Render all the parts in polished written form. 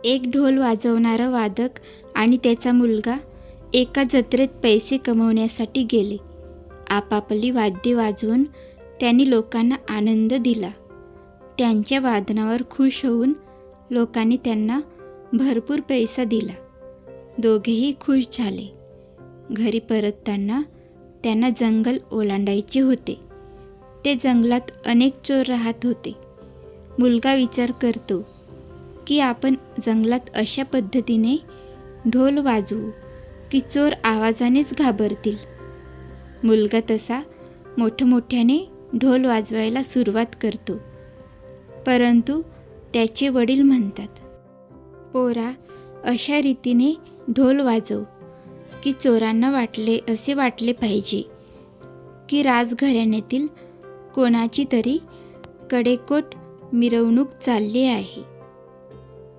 एक ढोल वाजवणारा वादक आणि त्याचा मुलगा एका जत्रेत पैसे कमवण्यासाठी गेले. आपापली वाद्ये वाजवून त्यांनी लोकांना आनंद दिला. त्यांच्या वादनावर खुश होऊन लोकांनी त्यांना भरपूर पैसा दिला. दोघेही खुश झाले. घरी परतताना त्यांना जंगल ओलांडायचे होते. ते जंगलात अनेक चोर राहत होते. मुलगा विचार करतो की आपण जंगलात अशा पद्धतीने ढोल वाजवू की चोर आवाजानेच घाबरतील. मुलगा तसा मोठमोठ्याने ढोल वाजवायला सुरुवात करतो. परंतु त्याचे वडील म्हणतात, पोरा, अशा रीतीने ढोल वाजव की चोरांना असे वाटले पाहिजे की राजघराण्यातील कोणाची तरी कडेकोट मिरवणूक चालली आहे.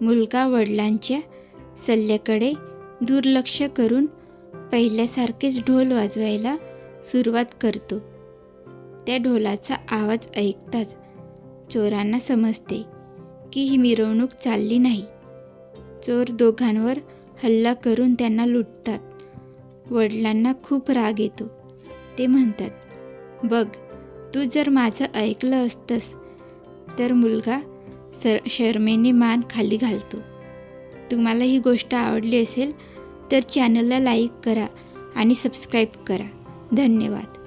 मुलगा वडिलांच्या सल्ल्याकडे दुर्लक्ष करून पहिल्यासारखेच ढोल वाजवायला सुरुवात करतो. त्या ढोलाचा आवाज ऐकताच चोरांना समजते की ही मिरवणूक चालली नाही. चोर दोघांवर हल्ला करून त्यांना लुटतात. वडिलांना खूप राग येतो. ते म्हणतात, बघ, तू जर माझं ऐकलं असतंस. तर मुलगा शरमेने मान खाली घालतो. तुम्हाला ही गोष्ट आवडली असेल तर चॅनलला लाईक करा आणि सबस्क्राईब करा. धन्यवाद.